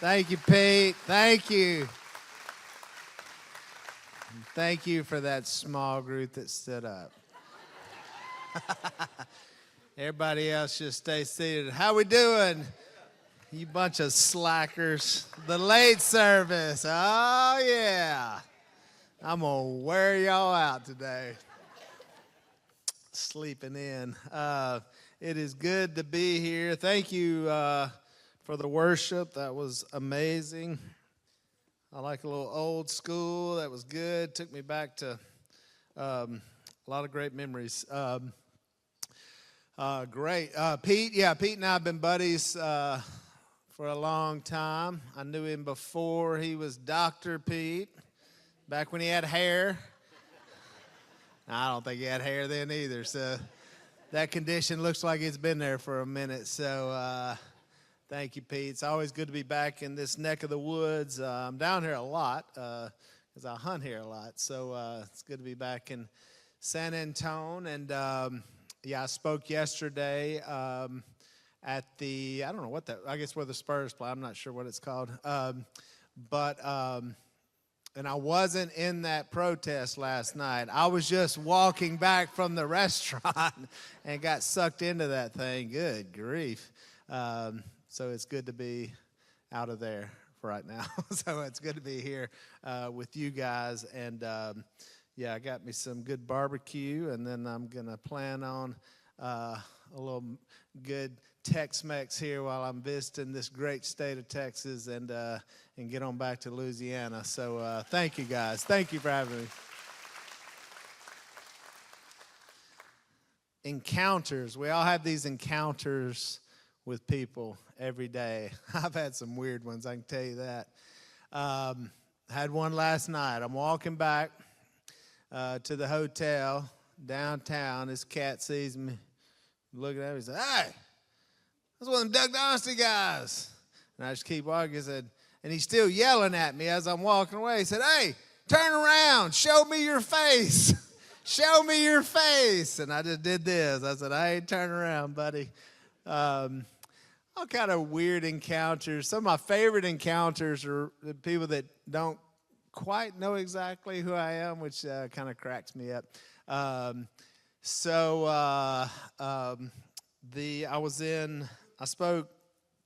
Thank you, Pete. Thank you. Thank you for that small group that stood up. Everybody else just stay seated. How we doing? You bunch of slackers. The late service. Oh, yeah. I'm going to wear y'all out today. Sleeping in. It is good to be here. Thank you for the worship. That was amazing. I like a little old school. That was good. Took me back to a lot of great memories. Great. Pete and I have been buddies for a long time. I knew him before he was Dr. Pete, back when he had hair. I don't think he had hair then either, so that condition looks like it's been there for a minute. So thank you, Pete. It's always good to be back in this neck of the woods. I'm down here a lot because I hunt here a lot. So it's good to be back in San Antone. And, I spoke yesterday at the, I don't know what that, I guess where the Spurs play. I'm not sure what it's called. And I wasn't in that protest last night. I was just walking back from the restaurant and got sucked into that thing. Good grief. So it's good to be out of there for right now. So it's good to be here with you guys. And, I got me some good barbecue, and then I'm going to plan on a little good Tex-Mex here while I'm visiting this great state of Texas and get on back to Louisiana. So thank you, guys. Thank you for having me. Encounters. We all have these encounters with people every day. I've had some weird ones, I can tell you that. Had one last night. I'm walking back to the hotel downtown. This cat sees me looking at me. He said, "Hey, that's one of them Duck Dynasty guys." And I just keep walking. He said, and he's still yelling at me as I'm walking away. He said, "Hey, turn around. Show me your face. Show me your face." And I just did this. I said, "I ain't turning around, buddy." All kind of weird encounters. Some of my favorite encounters are the people that don't quite know exactly who I am, which kind of cracks me up. I spoke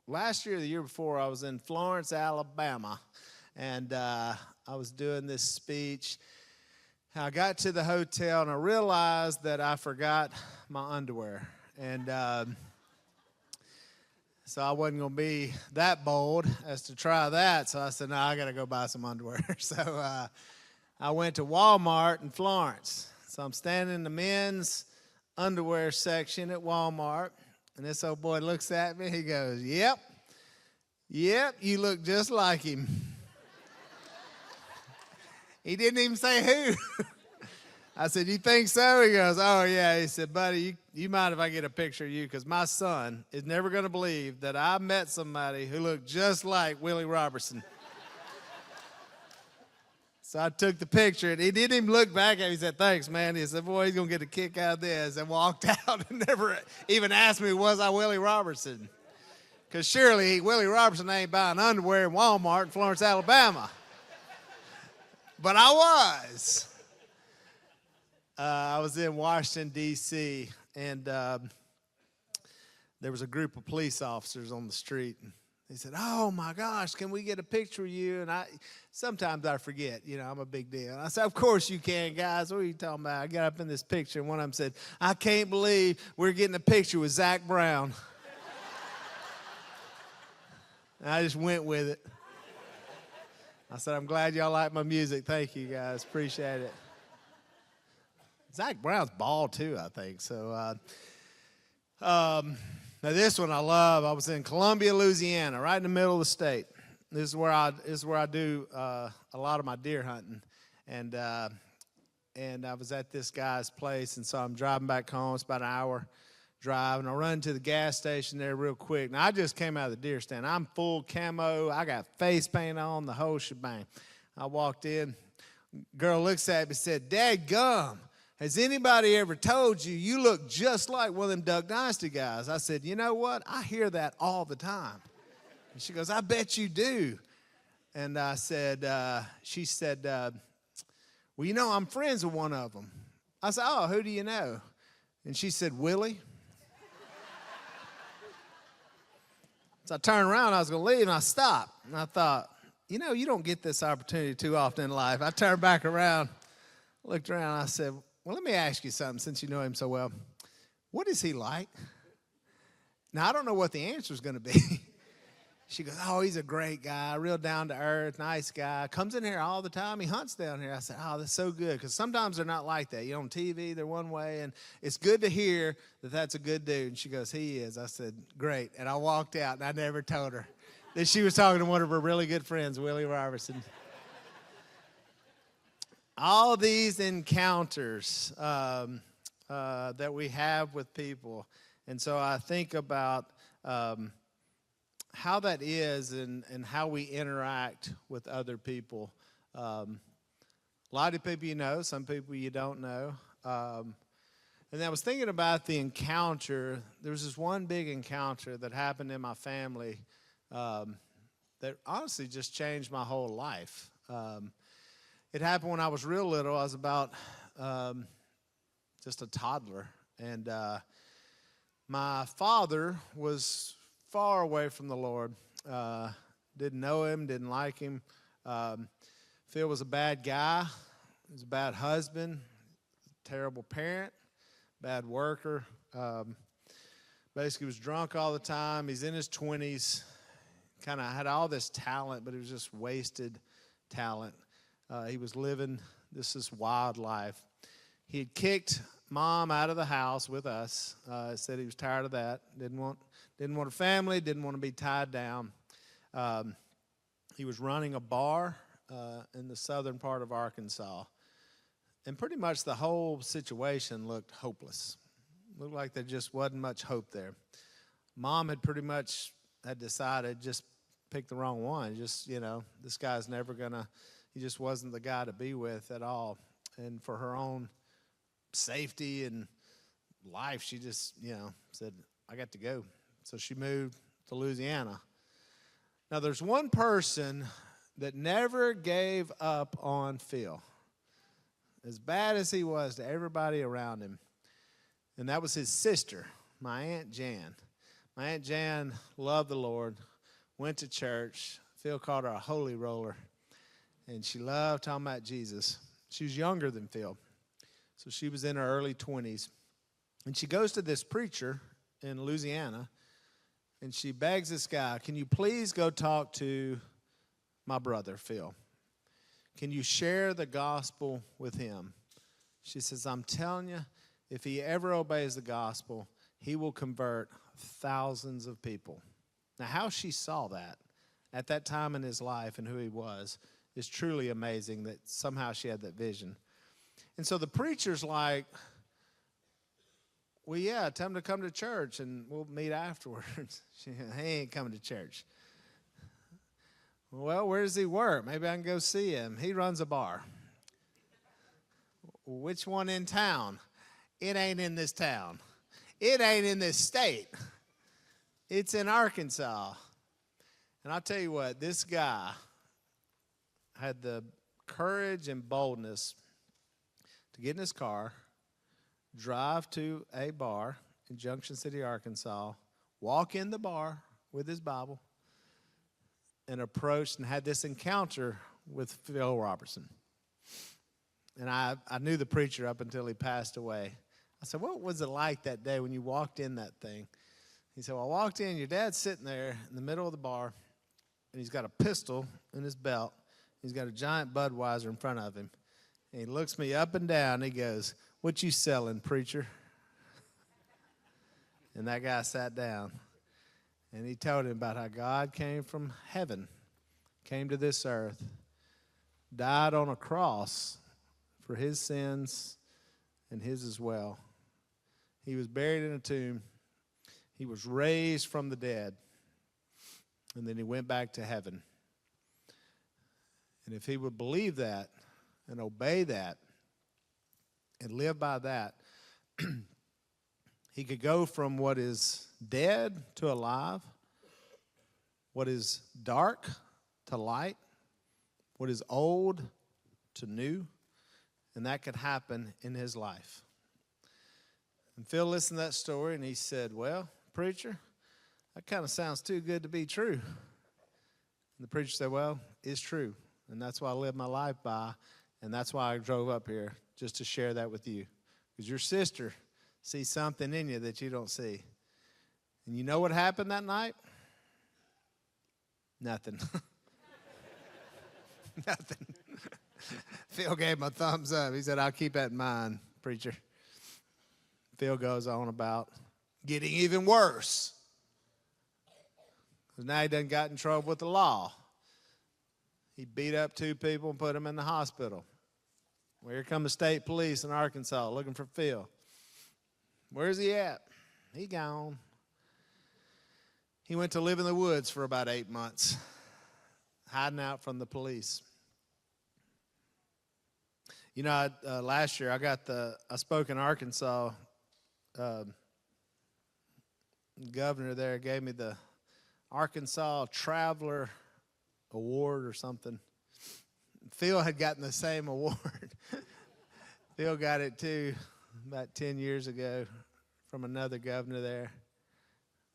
last year or the year before. I was in Florence, Alabama, and I was doing this speech. I got to the hotel, and I realized that I forgot my underwear, and so I wasn't going to be that bold as to try that. So I said, no, I got to go buy some underwear. So I went to Walmart in Florence. So I'm standing in the men's underwear section at Walmart. And this old boy looks at me. He goes, yep, you look just like him. He didn't even say who. I said, "You think so?" He goes, "Oh, yeah." He said, "Buddy, you mind if I get a picture of you? Because my son is never going to believe that I met somebody who looked just like Willie Robertson." So I took the picture, and he didn't even look back at me. He said, "Thanks, man." He said, "Boy, he's going to get a kick out of this," and walked out and never even asked me, was I Willie Robertson? Because surely Willie Robertson ain't buying underwear in Walmart in Florence, Alabama. But I was. I was in Washington, D.C., and there was a group of police officers on the street. And they said, "Oh, my gosh, can we get a picture of you?" And sometimes I forget, I'm a big deal. I said, "Of course you can, guys. What are you talking about?" I got up in this picture, and one of them said, "I can't believe we're getting a picture with Zach Brown." And I just went with it. I said, "I'm glad y'all like my music. Thank you, guys. Appreciate it." Zach Brown's bald, too, I think. So now this one I love. I was in Columbia, Louisiana, right in the middle of the state. This is where I do a lot of my deer hunting. And I was at this guy's place, and so I'm driving back home. It's about an hour drive, and I run to the gas station there real quick. Now, I just came out of the deer stand. I'm full camo. I got face paint on, the whole shebang. I walked in. Girl looks at me and said, "Dadgum, has anybody ever told you you look just like one of them Duck Dynasty guys?" I said, "You know what? I hear that all the time." And she goes, I bet you do. And I said, she said, well, you know, I'm friends with one of them. I said, oh, who do you know? And she said, Willie. So I turned around, I was going to leave, and I stopped. And I thought, you know, you don't get this opportunity too often in life. I turned back around, looked around, and I said, well, let me ask you something since you know him so well. What is he like? Now, I don't know what the answer is going to be. She goes, oh, he's a great guy, real down-to-earth, nice guy. Comes in here all the time. He hunts down here. I said, oh, that's so good, because sometimes they're not like that. You know, on TV, they're one way, and it's good to hear that that's a good dude. And she goes, he is. I said, great. And I walked out, and I never told her that she was talking to one of her really good friends, Willie Robertson. All these encounters that we have with people. And so I think about how that is and how we interact with other people. A lot of people you know, some people you don't know. And I was thinking about the encounter. There was this one big encounter that happened in my family that honestly just changed my whole life. It happened when I was real little. I was about just a toddler. And my father was far away from the Lord. Didn't know him, didn't like him. Phil was a bad guy. He was a bad husband, terrible parent, bad worker. Basically was drunk all the time. He's in his 20s. Kind of had all this talent, but it was just wasted talent. He was living this wild life. He had kicked Mom out of the house with us. Said he was tired of that. Didn't want a family. Didn't want to be tied down. He was running a bar in the southern part of Arkansas, and pretty much the whole situation looked hopeless. Looked like there just wasn't much hope there. Mom had pretty much decided just pick the wrong one. Just, you know, this guy's never gonna. He just wasn't the guy to be with at all. And for her own safety and life, she just, you know, said, I got to go. So she moved to Louisiana. Now, there's one person that never gave up on Phil, as bad as he was to everybody around him, and that was his sister, my Aunt Jan. My Aunt Jan loved the Lord, went to church. Phil called her a holy roller, and she loved talking about Jesus. She was younger than Phil, so she was in her early 20s. And she goes to this preacher in Louisiana, and she begs this guy, can you please go talk to my brother, Phil? Can you share the gospel with him? She says, I'm telling you, if he ever obeys the gospel, he will convert thousands of people. Now, how she saw that at that time in his life and who he was is truly amazing, that somehow she had that vision. And so the preacher's like, well, yeah, tell him to come to church and we'll meet afterwards. He ain't coming to church. Well, where does he work? Maybe I can go see him. He runs a bar. Which one in town? It ain't in this town. It ain't in this state. It's in Arkansas. And I'll tell you what, this guy had the courage and boldness to get in his car, drive to a bar in Junction City, Arkansas, walk in the bar with his Bible, and approached and had this encounter with Phil Robertson. And I knew the preacher up until he passed away. I said, what was it like that day when you walked in that thing? He said, well, I walked in, your dad's sitting there in the middle of the bar, and he's got a pistol in his belt. He's got a giant Budweiser in front of him. And he looks me up and down. And he goes, what you selling, preacher? And that guy sat down. And he told him about how God came from heaven, came to this earth, died on a cross for his sins and his as well. He was buried in a tomb. He was raised from the dead. And then he went back to heaven. And if he would believe that and obey that and live by that, he could go from what is dead to alive, what is dark to light, what is old to new, and that could happen in his life. And Phil listened to that story, and he said, well, preacher, that kind of sounds too good to be true. And the preacher said, well, it's true, and that's what I live my life by, and that's why I drove up here, just to share that with you. Because your sister sees something in you that you don't see. And you know what happened that night? Nothing. Nothing. Phil gave him a thumbs up. He said, I'll keep that in mind, preacher. Phil goes on about getting even worse. Because now he done got in trouble with the law. He beat up 2 people and put them in the hospital. Well, here come the state police in Arkansas looking for Phil. Where's he at? He gone. He went to live in the woods for about 8 months, hiding out from the police. You know, last year I spoke in Arkansas. The governor there gave me the Arkansas Traveler Award or something. Phil had gotten the same award. Phil got it too about 10 years ago from another governor there.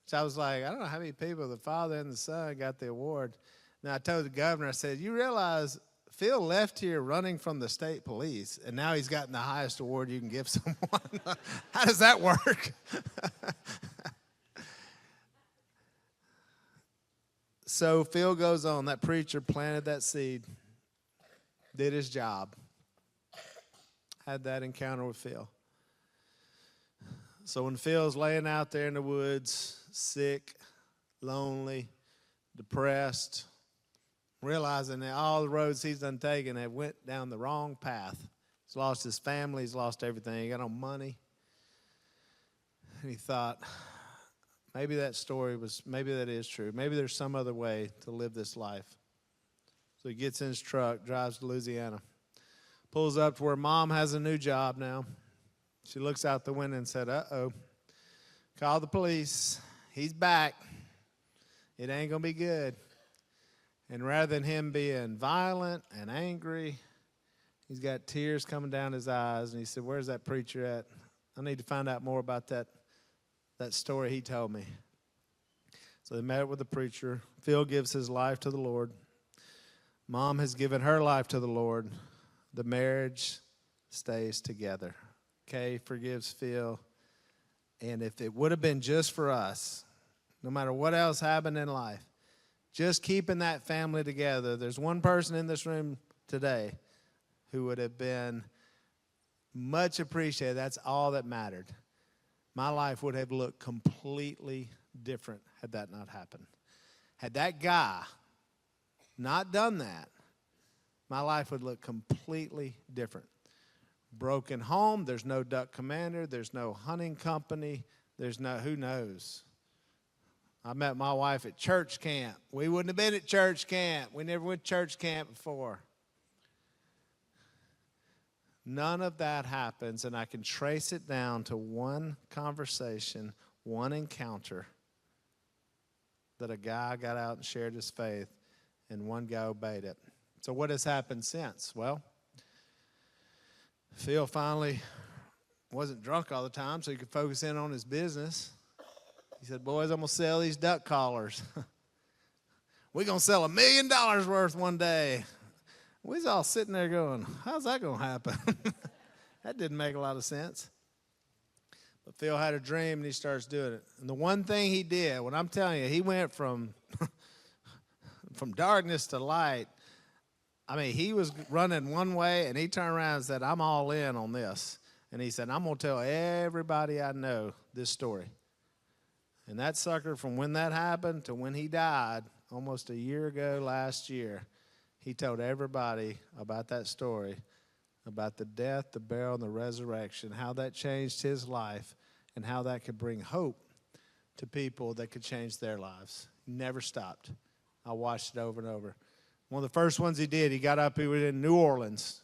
So I was like, I don't know how many people, the father and the son, got the award. And I told the governor, I said, you realize Phil left here running from the state police, and now he's gotten the highest award you can give someone. How does that work? So Phil goes on. That preacher planted that seed, did his job, had that encounter with Phil. So when Phil's laying out there in the woods, sick, lonely, depressed, realizing that all the roads he's done taken have went down the wrong path. He's lost his family. He's lost everything. He got no money. And he thought, maybe that is true. Maybe there's some other way to live this life. So he gets in his truck, drives to Louisiana, pulls up to where Mom has a new job now. She looks out the window and said, uh-oh, call the police. He's back. It ain't going to be good. And rather than him being violent and angry, he's got tears coming down his eyes. And he said, where's that preacher at? I need to find out more about that story he told me. So they met with the preacher. Phil gives his life to the Lord. Mom has given her life to the Lord. The marriage stays together. Kay forgives Phil. And if it would have been just for us, no matter what else happened in life, just keeping that family together, there's one person in this room today who would have been much appreciated. That's all that mattered. My life would have looked completely different had that not happened. Had that guy not done that, my life would look completely different. Broken home, there's no duck commander, there's no hunting company, there's no who knows. I met my wife at church camp. We wouldn't have been at church camp. We never went to church camp before. None of that happens, and I can trace it down to one conversation, one encounter that a guy got out and shared his faith, and one guy obeyed it. So what has happened since? Well, Phil finally wasn't drunk all the time, so he could focus in on his business. He said, boys, I'm going to sell these duck collars. We're going to sell $1 million worth one day. We was all sitting there going, how's that going to happen? That didn't make a lot of sense. But Phil had a dream, and he starts doing it. And the one thing he did, when I'm telling you, he went from darkness to light. I mean, he was running one way, and he turned around and said, I'm all in on this. And he said, I'm going to tell everybody I know this story. And that sucker, from when that happened to when he died, almost a year ago last year, he told everybody about that story, about the death, the burial, and the resurrection, how that changed his life, and how that could bring hope to people that could change their lives. He never stopped. I watched it over and over. One of the first ones he did, he got up, he was in New Orleans,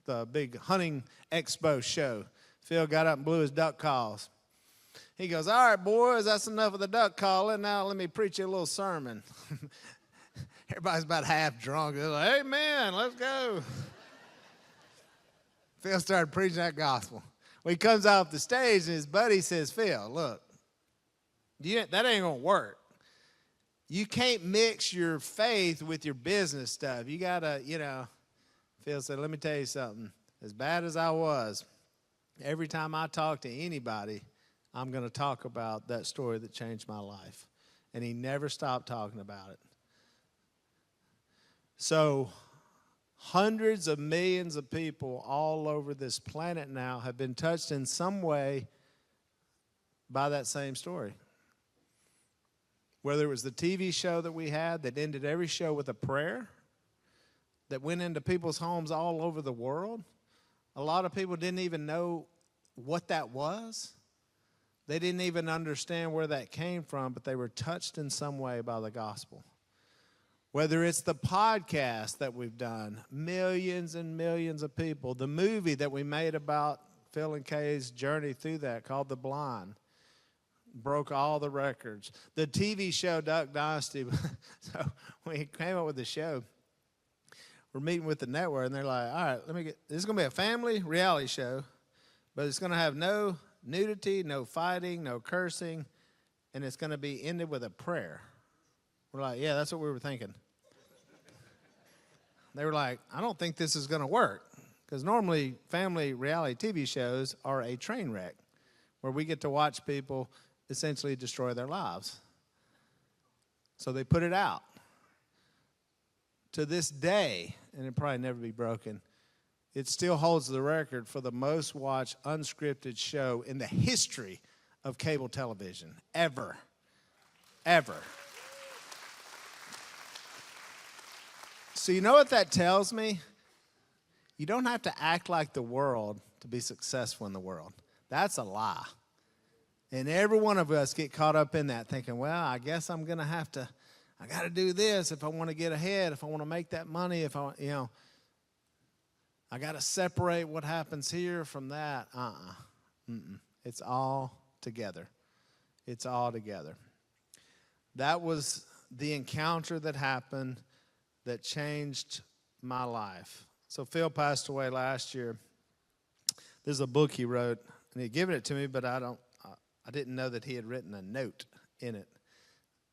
the big hunting expo show. Phil got up and blew his duck calls. He goes, all right, boys, that's enough of the duck calling. Now let me preach you a little sermon. Everybody's about half drunk. They're like, hey, man, let's go. Phil started preaching that gospel. Well, he comes off the stage, and his buddy says, Phil, look, that ain't going to work. You can't mix your faith with your business stuff. You got to, Phil said, let me tell you something. As bad as I was, every time I talk to anybody, I'm going to talk about that story that changed my life. And he never stopped talking about it. So hundreds of millions of people all over this planet now have been touched in some way by that same story. Whether it was the TV show that we had that ended every show with a prayer, that went into people's homes all over the world. A lot of people didn't even know what that was. They didn't even understand where that came from, but they were touched in some way by the gospel. Whether it's the podcast that we've done, millions and millions of people. The movie that we made about Phil and Kay's journey through that called The Blind. Broke all the records. The TV show Duck Dynasty. So when we came up with the show, we're meeting with the network, and they're like, all right, this is going to be a family reality show, but it's going to have no nudity, no fighting, no cursing, and it's going to be ended with a prayer. We're like, yeah, that's what we were thinking. They were like, I don't think this is going to work, because normally family reality TV shows are a train wreck where we get to watch people essentially destroy their lives. So they put it out. To this day, and it'll probably never be broken, it still holds the record for the most watched unscripted show in the history of cable television, ever. Ever. So you know what that tells me? You don't have to act like the world to be successful in the world. That's a lie. And every one of us get caught up in that thinking, well, I guess I'm going to have to, I got to do this if I want to get ahead, if I want to make that money, if I, I got to separate what happens here from that. It's all together. It's all together. That was the encounter that happened that changed my life. So Phil passed away last year. There's a book he wrote, and he'd given it to me, but I didn't know that he had written a note in it.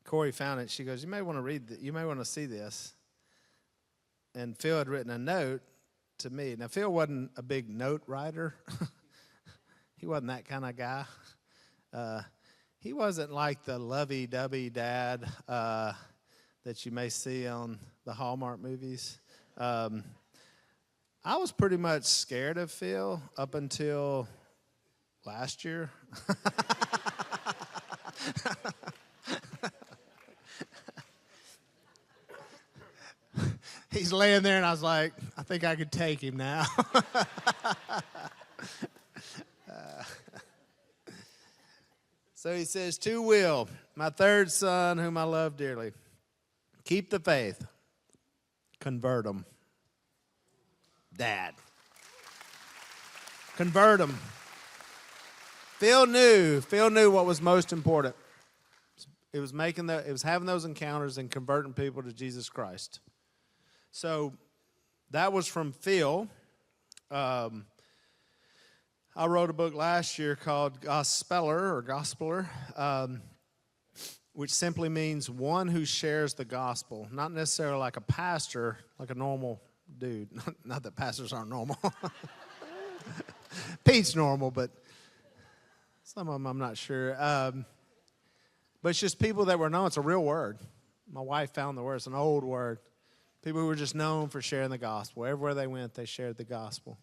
Corey found it. She goes, you may want to read that. You may want to see this. And Phil had written a note to me. Now, Phil wasn't a big note writer. He wasn't that kind of guy. He wasn't like the lovey-dovey dad that you may see on the Hallmark movies. I was pretty much scared of Phil up until last year. He's laying there, and I was like, I think I could take him now. So he says, to Will, my third son, whom I love dearly, keep the faith, convert them. Dad. Convert them. Phil knew what was most important. It was having those encounters and converting people to Jesus Christ. So that was from Phil. I wrote a book last year called Gospeler, which simply means one who shares the gospel. Not necessarily like a pastor, like a normal dude. Not that pastors aren't normal. Pete's normal, but some of them I'm not sure. But it's just people that were known. It's a real word. My wife found the word. It's an old word. People who were just known for sharing the gospel. Everywhere they went, they shared the gospel.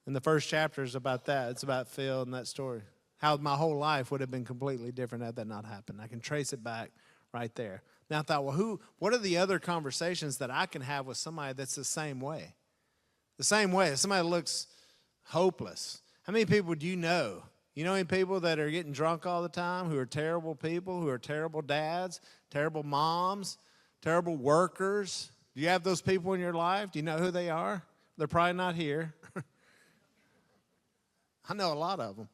And the first chapter is about that. It's about Phil and that story. How my whole life would have been completely different had that not happened. I can trace it back right there. Now I thought, well, what are the other conversations that I can have with somebody that's the same way? The same way. Somebody that looks hopeless. How many people do you know? You know any people that are getting drunk all the time, who are terrible people, who are terrible dads, terrible moms, terrible workers? Do you have those people in your life? Do you know who they are? They're probably not here. I know a lot of them.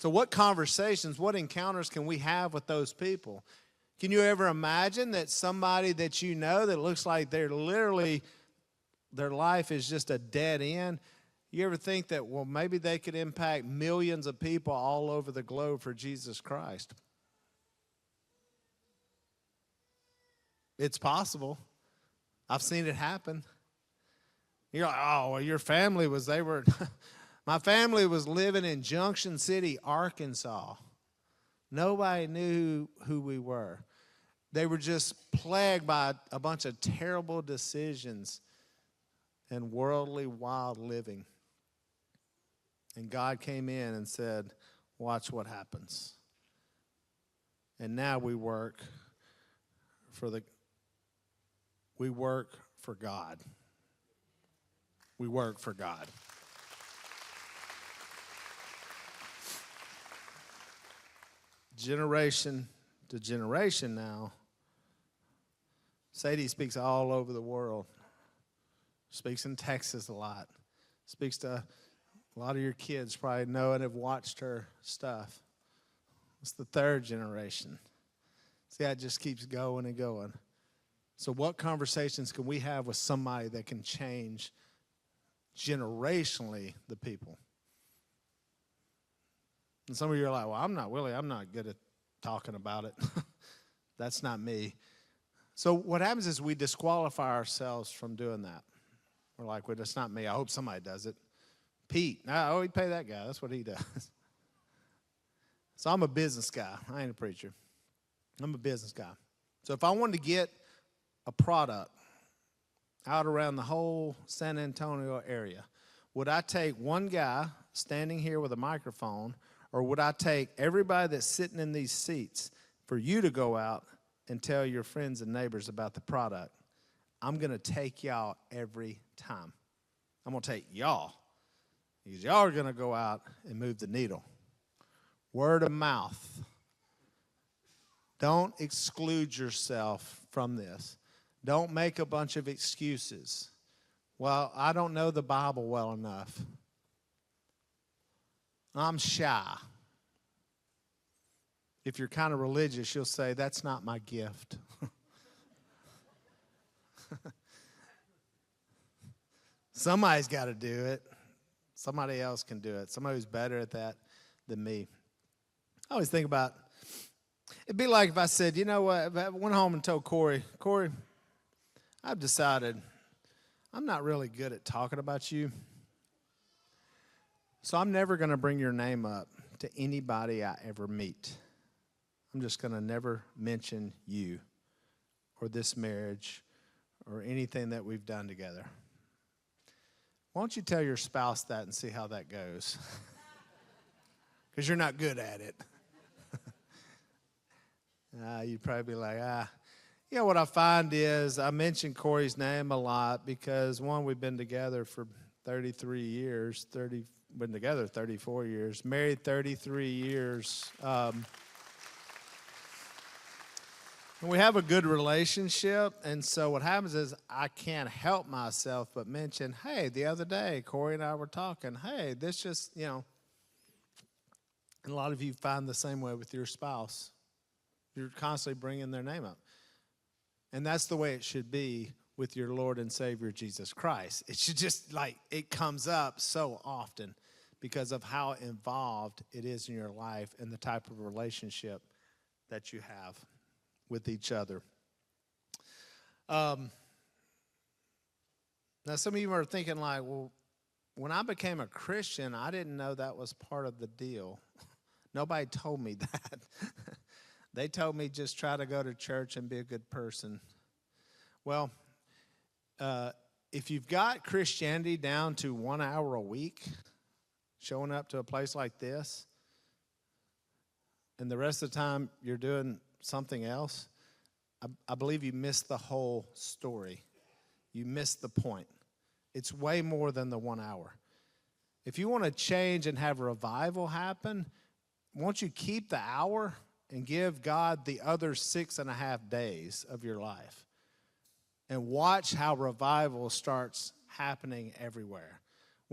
So what conversations, what encounters can we have with those people? Can you ever imagine that somebody that you know that looks like they're literally, their life is just a dead end? You ever think that, well, maybe they could impact millions of people all over the globe for Jesus Christ? It's possible. I've seen it happen. You're like, oh, well, your family was, my family was living in Junction City, Arkansas. Nobody knew who we were. They were just plagued by a bunch of terrible decisions and worldly, wild living. And God came in and said, watch what happens. And now we work for God. We work for God. Generation to generation now, Sadie speaks all over the world. Speaks in Texas a lot. Speaks to a lot of your kids probably know and have watched her stuff. It's the third generation. See how it just keeps going and going. So what conversations can we have with somebody that can change generationally the people? And some of you are like, well, I'm not good at talking about it. That's not me. So what happens is we disqualify ourselves from doing that. We're like, well, that's not me. I hope somebody does it. Pete, oh, he'd pay that guy. That's what he does. So I'm a business guy. I ain't a preacher. I'm a business guy. So if I wanted to get a product out around the whole San Antonio area, would I take one guy standing here with a microphone, or would I take everybody that's sitting in these seats for you to go out and tell your friends and neighbors about the product? I'm going to take y'all every time. I'm going to take y'all, because y'all are going to go out and move the needle. Word of mouth. Don't exclude yourself from this. Don't make a bunch of excuses. Well, I don't know the Bible well enough. I'm shy. If you're kind of religious, you'll say, that's not my gift. Somebody's got to do it. Somebody else can do it. Somebody who's better at that than me. I always think about, it'd be like if I said, you know what, if I went home and told Corey, I've decided I'm not really good at talking about you, so I'm never going to bring your name up to anybody I ever meet. I'm just going to never mention you or this marriage or anything that we've done together. Why don't you tell your spouse that and see how that goes? Because you're not good at it. You'd probably be like, You know, what I find is I mention Corey's name a lot because, one, we've been together for 33 years, been together 34 years, married 33 years. And we have a good relationship, and so what happens is I can't help myself but mention, hey, the other day, Corey and I were talking, hey, this just, you know, and a lot of you find the same way with your spouse. You're constantly bringing their name up. And that's the way it should be with your Lord and Savior, Jesus Christ. It should just, like, it comes up so often because of how involved it is in your life and the type of relationship that you have with each other. Now, some of you are thinking, like, well, when I became a Christian, I didn't know that was part of the deal. Nobody told me that. They told me just try to go to church and be a good person. Well, if you've got Christianity down to 1 hour a week, showing up to a place like this, and the rest of the time you're doing something else, I believe you missed the whole story. You missed the point. It's way more than the 1 hour. If you want to change and have revival happen, won't you keep the hour and give God the other 6.5 days of your life and watch how revival starts happening everywhere.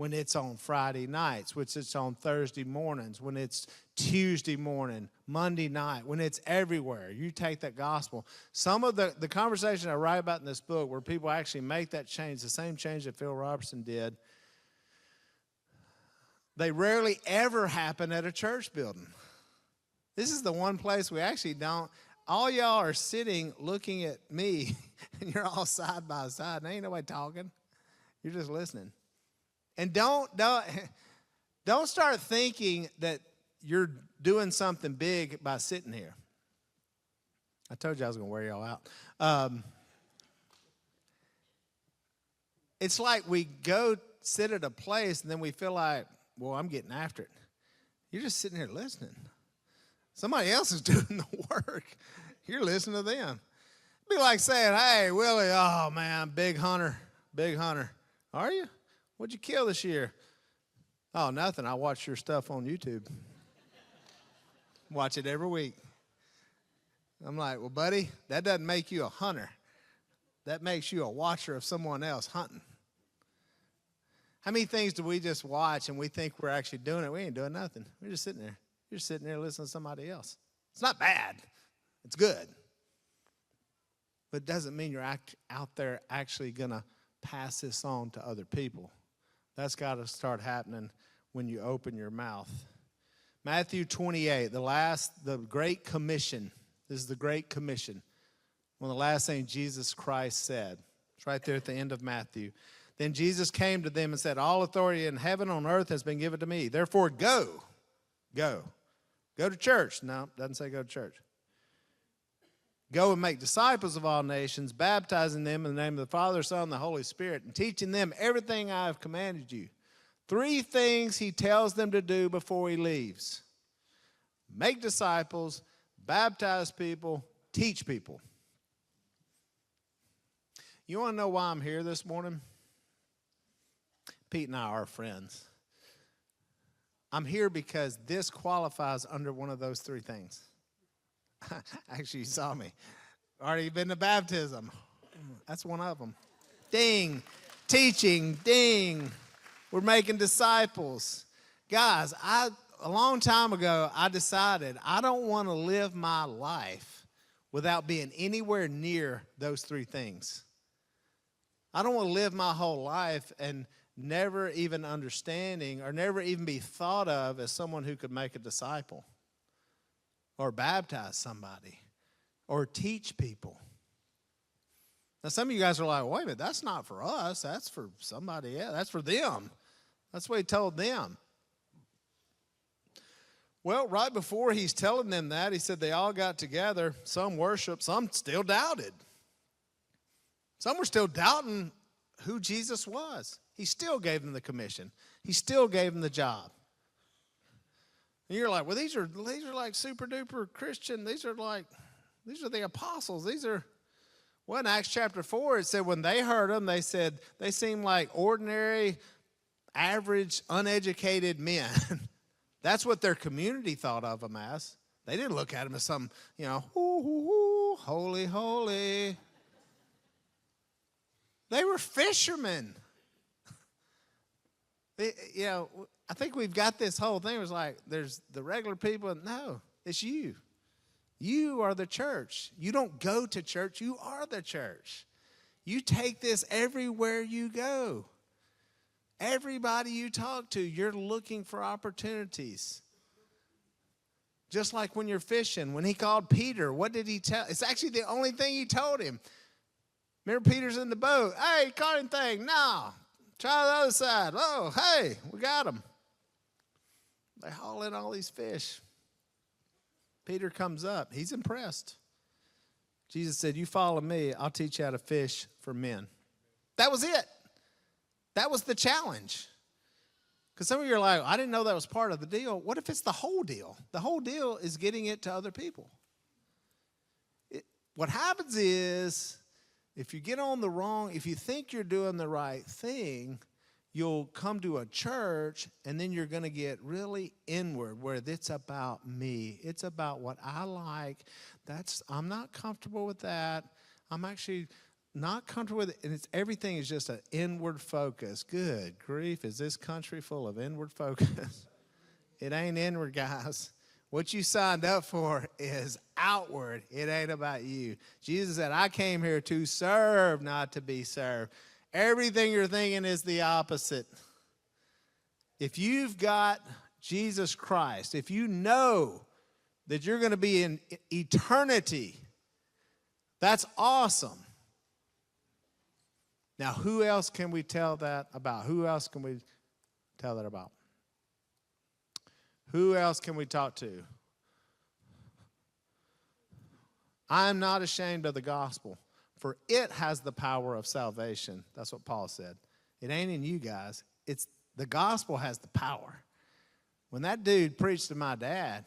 when it's on Friday nights, which it's on Thursday mornings, when it's Tuesday morning, Monday night, when it's everywhere. You take that gospel. Some of the conversation I write about in this book where people actually make that change, the same change that Phil Robertson did, they rarely ever happen at a church building. This is the one place we actually don't. All y'all are sitting looking at me, and you're all side by side, and ain't nobody talking. You're just listening. And don't start thinking that you're doing something big by sitting here. I told you I was going to wear y'all out. It's like we go sit at a place, and then we feel like, well, I'm getting after it. You're just sitting here listening. Somebody else is doing the work. You're listening to them. It'd be like saying, hey, Willie, oh, man, big hunter. Are you? What'd you kill this year? Oh, nothing. I watch your stuff on YouTube. Watch it every week. I'm like, well, buddy, that doesn't make you a hunter. That makes you a watcher of someone else hunting. How many things do we just watch and we think we're actually doing it? We ain't doing nothing. We're just sitting there. You're sitting there listening to somebody else. It's not bad. It's good. But it doesn't mean you're out there actually going to pass this on to other people. That's got to start happening when you open your mouth. Matthew 28, the Great Commission. This is the Great Commission. One of the last things Jesus Christ said. It's right there at the end of Matthew. Then Jesus came to them and said, all authority in heaven and on earth has been given to me. Therefore, go. Go to church. No, it doesn't say go to church. Go and make disciples of all nations, baptizing them in the name of the Father, Son, and the Holy Spirit, and teaching them everything I have commanded you. 3 things he tells them to do before he leaves. Make disciples, baptize people, teach people. You want to know why I'm here this morning? Pete and I are friends. I'm here because this qualifies under one of those 3 things. Actually, you saw me. Already been to baptism. That's one of them. Ding. Teaching. Ding. We're making disciples. Guys, a long time ago, I decided I don't want to live my life without being anywhere near those 3 things. I don't want to live my whole life and never even understanding or never even be thought of as someone who could make a disciple or baptize somebody or teach people. Now, some of you guys are like, wait a minute, that's not for us. That's for somebody else. That's for them. That's what he told them. Well, right before he's telling them that, he said they all got together. Some worshiped, some still doubted. Some were still doubting who Jesus was. He still gave them the commission. He still gave them the job. And you're like, well, these are like super duper Christian. These are the apostles. Well, in Acts chapter 4, it said when they heard them, they said they seemed like ordinary, average, uneducated men. That's what their community thought of them as. They didn't look at them as some, holy, holy. They were fishermen. I think we've got this whole thing. It was like there's the regular people. No, it's you. You are the church. You don't go to church. You are the church. You take this everywhere you go. Everybody you talk to, you're looking for opportunities. Just like when you're fishing. When he called Peter, what did he tell? It's actually the only thing he told him. Remember Peter's in the boat. Hey, caught anything? No. Try the other side. Oh, hey, we got him. They haul in all these fish. Peter comes up. He's impressed. Jesus said, you follow me, I'll teach you how to fish for men. That was it. That was the challenge. Because some of you are like, I didn't know that was part of the deal. What if it's the whole deal? The whole deal is getting it to other people. What happens is, if you you think you're doing the right thing, you'll come to a church and then you're going to get really inward where it's about me. It's about what I like. I'm not comfortable with that. I'm actually not comfortable with it, and everything is just an inward focus. Good grief, is this country full of inward focus? It ain't inward, guys. What you signed up for is outward. It ain't about you. Jesus said, I came here to serve, not to be served. Everything you're thinking is the opposite. If you've got Jesus Christ, if you know that you're going to be in eternity, that's awesome. Now, who else can we tell that about? Who else can we tell that about? Who else can we talk to? I am not ashamed of the gospel, for it has the power of salvation. That's what Paul said. It ain't in you guys. It's the gospel has the power. When that dude preached to my dad,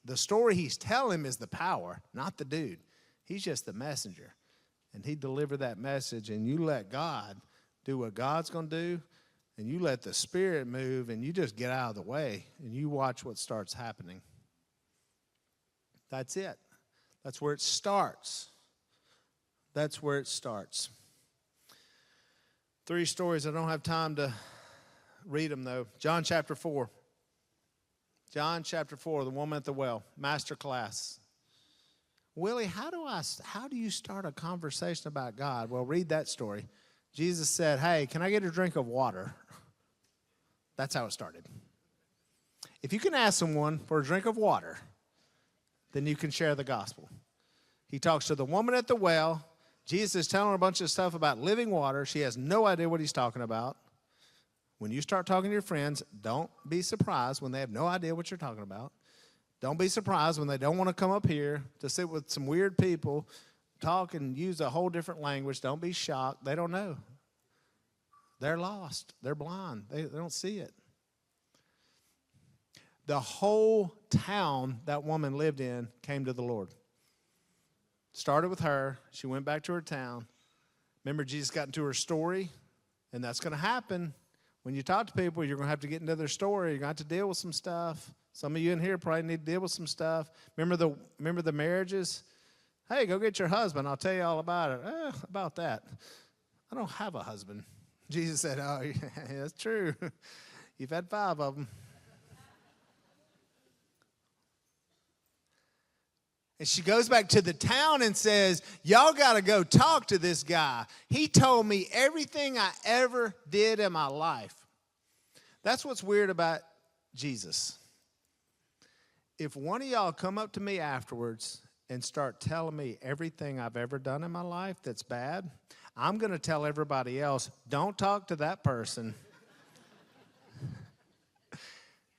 the story he's telling him is the power, not the dude. He's just the messenger. And he delivered that message, and you let God do what God's going to do, and you let the Spirit move, and you just get out of the way, and you watch what starts happening. That's it. That's where it starts. That's where it starts. 3 stories. I don't have time to read them, though. John chapter 4. John chapter 4, the woman at the well, master class. Willie, how do you start a conversation about God? Well, read that story. Jesus said, hey, can I get a drink of water? That's how it started. If you can ask someone for a drink of water, then you can share the gospel. He talks to the woman at the well. Jesus is telling her a bunch of stuff about living water. She has no idea what he's talking about. When you start talking to your friends, don't be surprised when they have no idea what you're talking about. Don't be surprised when they don't want to come up here to sit with some weird people, talk and use a whole different language. Don't be shocked. They don't know. They're lost. They're blind. They don't see it. The whole town that woman lived in came to the Lord. Started with her. She went back to her town. Remember, Jesus got into her story, and that's going to happen. When you talk to people, you're going to have to get into their story. You're going to have to deal with some stuff. Some of you in here probably need to deal with some stuff. Remember the marriages? Hey, go get your husband. I'll tell you all about it. About that. I don't have a husband. Jesus said, oh, yeah, that's true. You've had 5 of them. And she goes back to the town and says, y'all got to go talk to this guy. He told me everything I ever did in my life. That's what's weird about Jesus. If one of y'all come up to me afterwards and start telling me everything I've ever done in my life that's bad, I'm going to tell everybody else, don't talk to that person.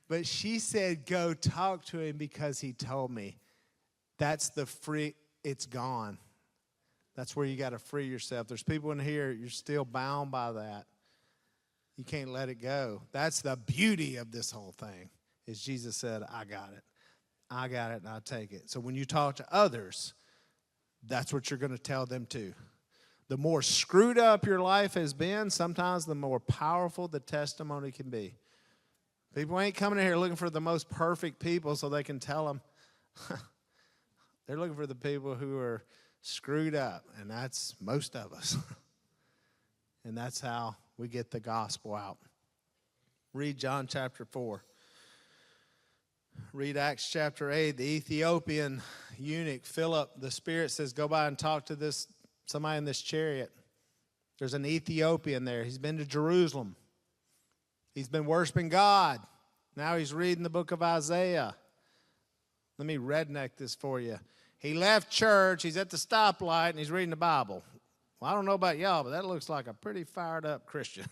But she said, go talk to him because he told me. That's the free, it's gone. That's where you got to free yourself. There's people in here, you're still bound by that. You can't let it go. That's the beauty of this whole thing, is Jesus said, I got it. I got it, and I take it. So when you talk to others, that's what you're going to tell them too. The more screwed up your life has been, sometimes the more powerful the testimony can be. People ain't coming in here looking for the most perfect people so they can tell them. They're looking for the people who are screwed up, and that's most of us. And that's how we get the gospel out. Read John chapter 4. Read Acts chapter 8. The Ethiopian eunuch, Philip, the Spirit says, go by and talk to somebody in this chariot. There's an Ethiopian there. He's been to Jerusalem. He's been worshiping God. Now he's reading the book of Isaiah. Let me redneck this for you. He left church. He's at the stoplight, and he's reading the Bible. Well, I don't know about y'all, but that looks like a pretty fired-up Christian.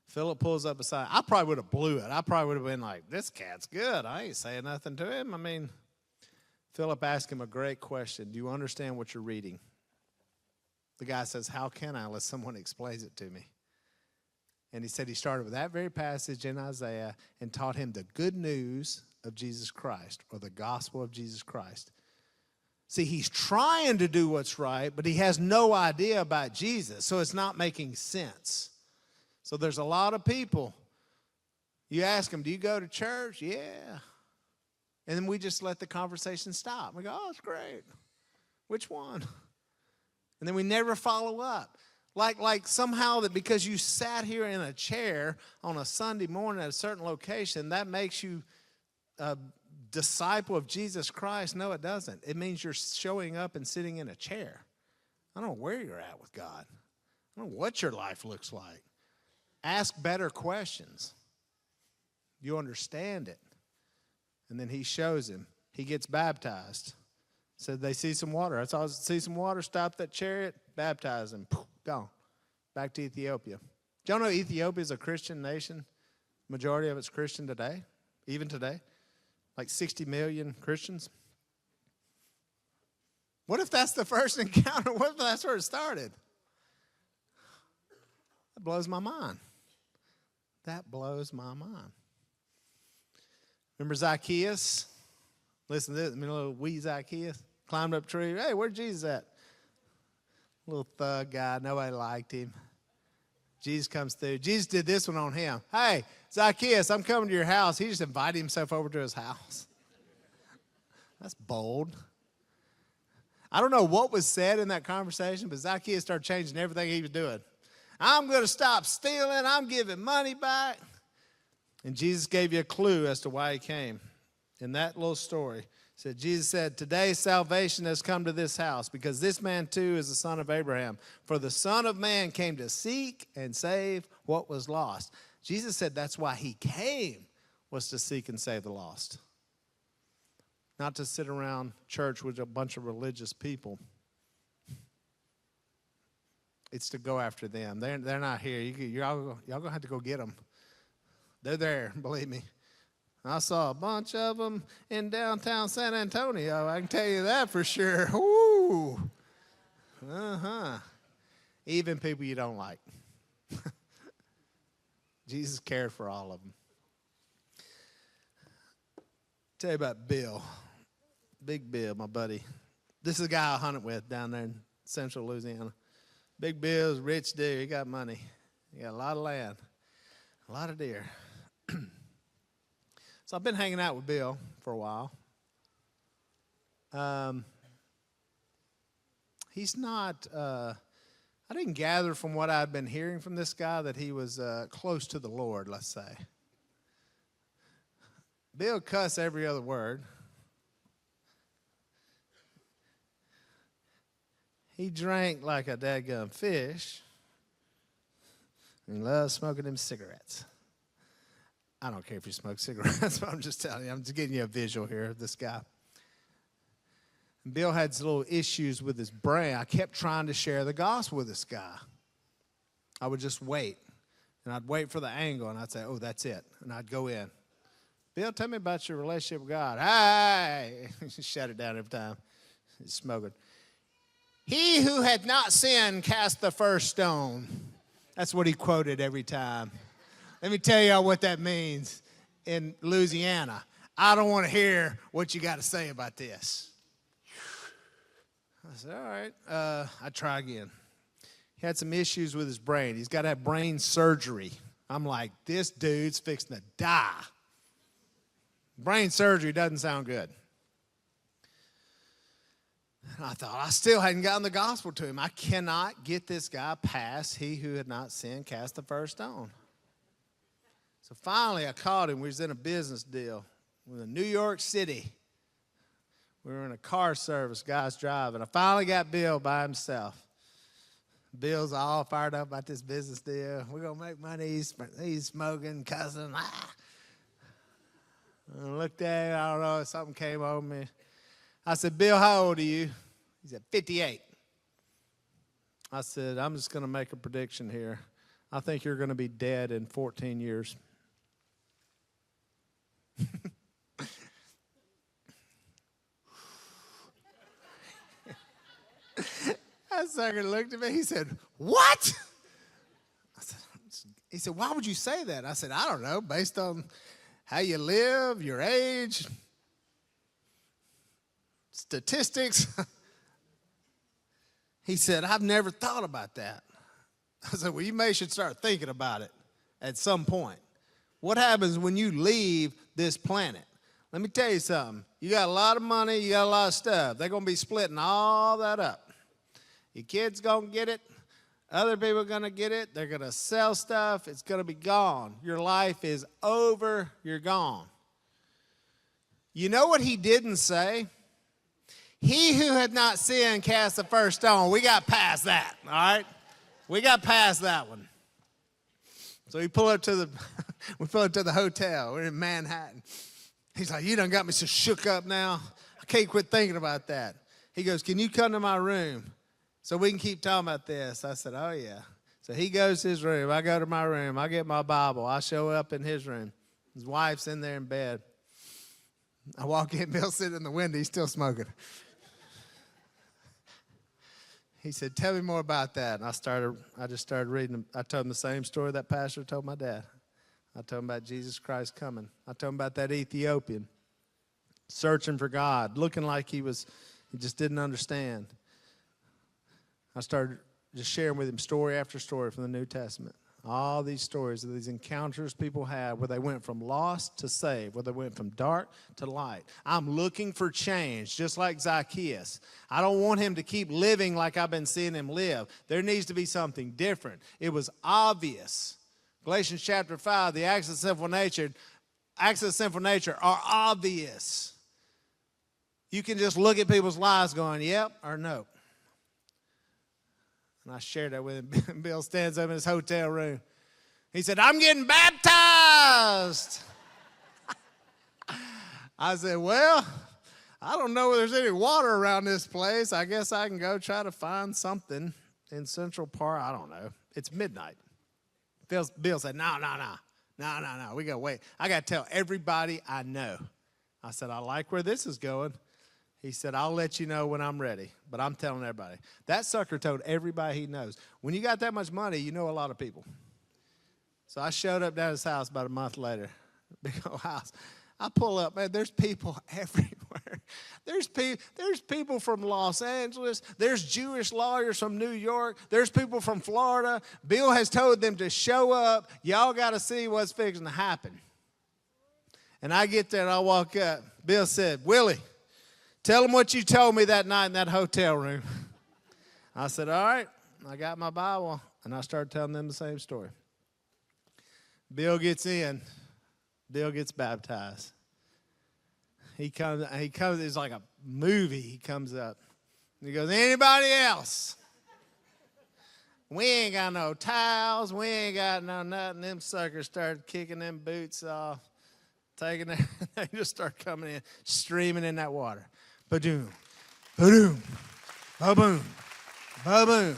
Philip pulls up beside. I probably would have blew it. I probably would have been like, this cat's good. I ain't saying nothing to him. I mean, Philip asked him a great question. Do you understand what you're reading? The guy says, how can I unless someone explains it to me? And he said he started with that very passage in Isaiah and taught him the good news of Jesus Christ, or the gospel of Jesus Christ. See, he's trying to do what's right, but he has no idea about Jesus, so it's not making sense. So there's a lot of people, you ask them, do you go to church? Yeah. And then we just let the conversation stop. We go, oh, it's great. Which one? And then we never follow up. Like somehow that because you sat here in a chair on a Sunday morning at a certain location, that makes you a disciple of Jesus Christ. No, it doesn't. It means you're showing up and sitting in a chair. I don't know where you're at with God. I don't know what your life looks like. Ask better questions. You understand it. And then he shows him. He gets baptized. Said they see some water. I saw see some water, stop that chariot, baptize him. Poof, gone. Back to Ethiopia. Do y'all know Ethiopia is a Christian nation? Majority of it's Christian today, even today. Like 60 million Christians. What if that's the first encounter? What if that's where it started? That blows my mind. That blows my mind. Remember Zacchaeus? Listen to this, little wee Zacchaeus. Climbed up a tree. Hey, where's Jesus at? Little thug guy. Nobody liked him. Jesus comes through. Jesus did this one on him. Hey, Zacchaeus, I'm coming to your house. He just invited himself over to his house. That's bold. I don't know what was said in that conversation, but Zacchaeus started changing everything he was doing. I'm going to stop stealing. I'm giving money back. And Jesus gave you a clue as to why he came. In that little story, Jesus said, today salvation has come to this house because this man too is the son of Abraham. For the Son of Man came to seek and save what was lost. Jesus said that's why he came, was to seek and save the lost. Not to sit around church with a bunch of religious people. It's to go after them. They're not here. Y'all going to have to go get them. They're there, believe me. I saw a bunch of them in downtown San Antonio. I can tell you that for sure. Ooh. Even people you don't like. Jesus cared for all of them. Tell you about Bill. Big Bill, my buddy. This is a guy I hunted with down there in central Louisiana. Big Bill's a rich dude. He got money. He got a lot of land, a lot of deer. So I've been hanging out with Bill for a while. He's not, I didn't gather from what I'd been hearing from this guy that he was close to the Lord, let's say. Bill cussed every other word. He drank like a dadgum fish. And he loves smoking them cigarettes. I don't care if you smoke cigarettes, but I'm just telling you. I'm just getting you a visual here of this guy. And Bill had some little issues with his brain. I kept trying to share the gospel with this guy. I would just wait. And I'd wait for the angle, and I'd say, oh, that's it. And I'd go in. Bill, tell me about your relationship with God. Hey! Shut it down every time. He's smoking. He who had not sinned cast the first stone. That's what he quoted every time. Let me tell y'all what that means in Louisiana. I don't want to hear what you got to say about this. I said, all right. I try again. He had some issues with his brain. He's got to have brain surgery. I'm like, this dude's fixing to die. Brain surgery doesn't sound good. And I thought, I still hadn't gotten the gospel to him. I cannot get this guy past he who had not sinned cast the first stone. So finally, I called him. We was in a business deal. We were in New York City. We were in a car service, guys driving. I finally got Bill by himself. Bill's all fired up about this business deal. We're going to make money. He's smoking, cussing. I looked at him. I don't know. Something came over me. I said, Bill, how old are you? He said, 58. I said, I'm just going to make a prediction here. I think you're going to be dead in 14 years. That sucker looked at me. He said, what? He said, why would you say that? I said, I don't know, based on how you live, your age, statistics. He said, I've never thought about that. I said, well, you should start thinking about it at some point. What happens when you leave this planet? Let me tell you something. You got a lot of money, you got a lot of stuff. They're going to be splitting all that up. Your kids going to get it. Other people are going to get it. They're going to sell stuff. It's going to be gone. Your life is over. You're gone. You know what he didn't say? He who had not sinned cast the first stone. We got past that, all right? We got past that one. So we pull up to the hotel. We're in Manhattan. He's like, you done got me so shook up now. I can't quit thinking about that. He goes, can you come to my room so we can keep talking about this? I said, oh, yeah. So he goes to his room. I go to my room. I get my Bible. I show up in his room. His wife's in there in bed. I walk in. Bill's sitting in the window. He's still smoking. He said, tell me more about that. And I just started reading. I told him the same story that pastor told my dad. I told him about Jesus Christ coming. I told him about that Ethiopian searching for God, looking like he just didn't understand. I started just sharing with him story after story from the New Testament. All these stories of these encounters people had where they went from lost to saved, where they went from dark to light. I'm looking for change, just like Zacchaeus. I don't want him to keep living like I've been seeing him live. There needs to be something different. It was obvious. Galatians chapter 5, the acts of sinful nature are obvious. You can just look at people's lives going, yep or no. And I shared that with him. Bill stands up in his hotel room. He said, I'm getting baptized. I said, well, I don't know if there's any water around this place. I guess I can go try to find something in Central Park. I don't know. It's midnight. Bill said, no. We got to wait. I got to tell everybody I know. I said, I like where this is going. He said, I'll let you know when I'm ready, but I'm telling everybody. That sucker told everybody he knows. When you got that much money, you know a lot of people. So I showed up down at his house about a month later, big old house. I pull up, man, there's people everywhere. There's people from Los Angeles. There's Jewish lawyers from New York. There's people from Florida. Bill has told them to show up. Y'all got to see what's fixing to happen. And I get there and I walk up. Bill said, Willie, tell them what you told me that night in that hotel room. I said, all right. I got my Bible, and I started telling them the same story. Bill gets in. Bill gets baptized. He comes, it's like a movie. He comes up. He goes, anybody else? We ain't got no towels. We ain't got no nothing. Them suckers started kicking them boots off, taking them. They just start coming in, streaming in that water. Ba-doom, ba-doom, ba-boom, ba-boom.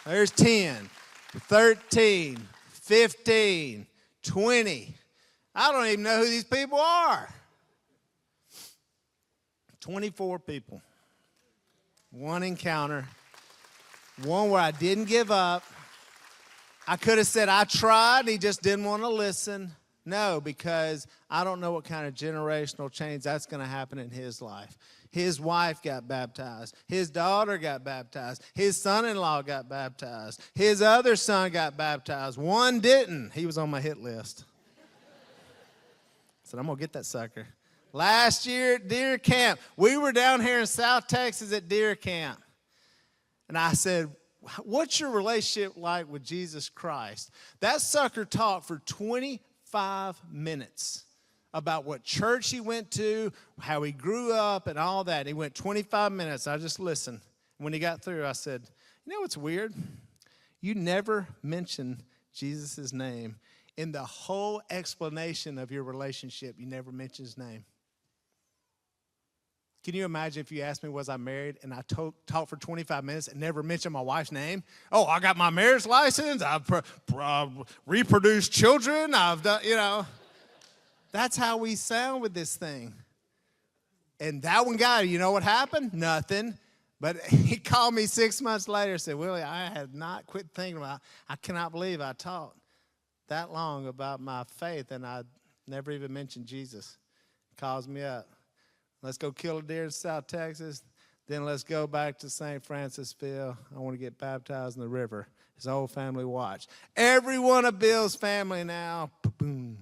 There's 10, 13, 15, 20. I don't even know who these people are. 24 people. One encounter. One where I didn't give up. I could have said I tried. He just didn't want to listen. No, because I don't know what kind of generational change that's going to happen in his life. His wife got baptized. His daughter got baptized. His son-in-law got baptized. His other son got baptized. One didn't. He was on my hit list. I said, I'm going to get that sucker. Last year at deer camp, we were down here in South Texas at deer camp. And I said, what's your relationship like with Jesus Christ? That sucker talked for 25 minutes about what church he went to, how he grew up, and all that. He went 25 minutes. I just listened. When he got through, I said, you know what's weird? You never mentioned Jesus' name. In the whole explanation of your relationship, you never mentioned his name. Can you imagine if you asked me, was I married, and I talked for 25 minutes and never mentioned my wife's name? Oh, I got my marriage license. I've reproduced children. I've done, That's how we sound with this thing. And that one guy, you know what happened? Nothing. But he called me 6 months later and said, Willie, I had not quit thinking about it. I cannot believe I taught that long about my faith, and I never even mentioned Jesus. He calls me up. Let's go kill a deer in South Texas. Then let's go back to St. Francisville. I want to get baptized in the river. His whole family watched. Every one of Bill's family now, boom.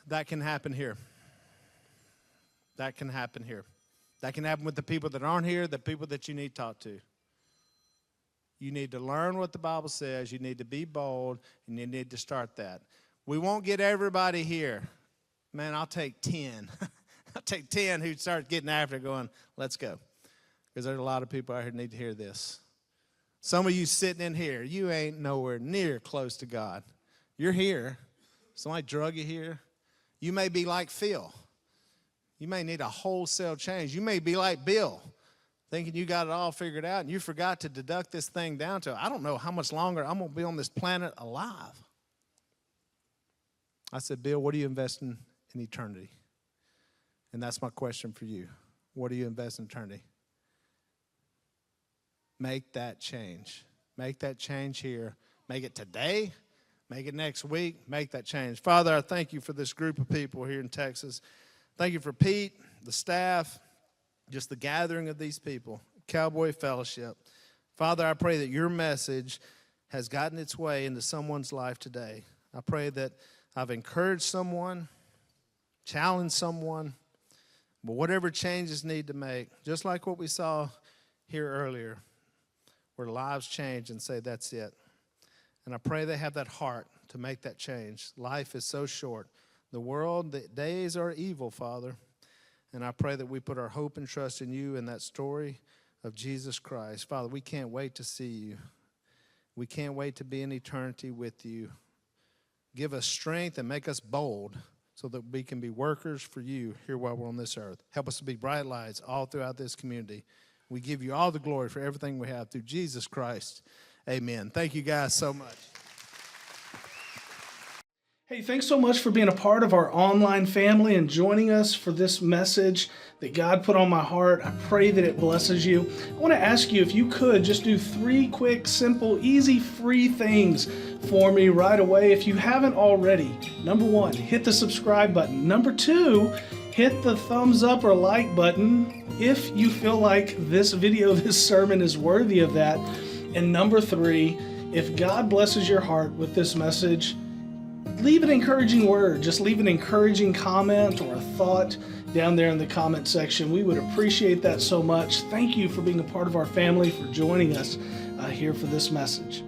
That can happen here. That can happen here. That can happen with the people that aren't here, the people that you need to talk to. You need to learn what the Bible says. You need to be bold, and you need to start that. We won't get everybody here. Man, I'll take 10. I'll take 10 who start getting after it going, let's go. Because there's a lot of people out here who need to hear this. Some of you sitting in here, you ain't nowhere near close to God. You're here. Somebody drug you here. You may be like Phil. You may need a wholesale change. You may be like Bill, thinking you got it all figured out, and you forgot to deduct this thing down to, I don't know how much longer I'm going to be on this planet alive. I said, Bill, what are you investing in eternity? And that's my question for you. What do you invest in eternity? Make that change. Make that change here. Make it today. Make it next week. Make that change. Father, I thank you for this group of people here in Texas. Thank you for Pete, the staff, just the gathering of these people, Cowboy Fellowship. Father, I pray that your message has gotten its way into someone's life today. I pray that I've encouraged someone, challenged someone, but whatever changes need to make, just like what we saw here earlier, where lives change and say, that's it. And I pray they have that heart to make that change. Life is so short. The world, the days are evil, Father. And I pray that we put our hope and trust in you and that story of Jesus Christ. Father, we can't wait to see you. We can't wait to be in eternity with you. Give us strength and make us bold so that we can be workers for you here while we're on this earth. Help us to be bright lights all throughout this community. We give you all the glory for everything we have through Jesus Christ. Amen. Thank you guys so much. Hey, thanks so much for being a part of our online family and joining us for this message that God put on my heart. I pray that it blesses you. I want to ask you if you could just do 3 quick, simple, easy, free things for me right away. If you haven't already, number 1, hit the subscribe button. Number 2, hit the thumbs up or like button if you feel like this video, this sermon is worthy of that. And number 3, if God blesses your heart with this message, leave an encouraging word. Just leave an encouraging comment or a thought down there in the comment section. We would appreciate that so much. Thank you for being a part of our family, for joining us here for this message.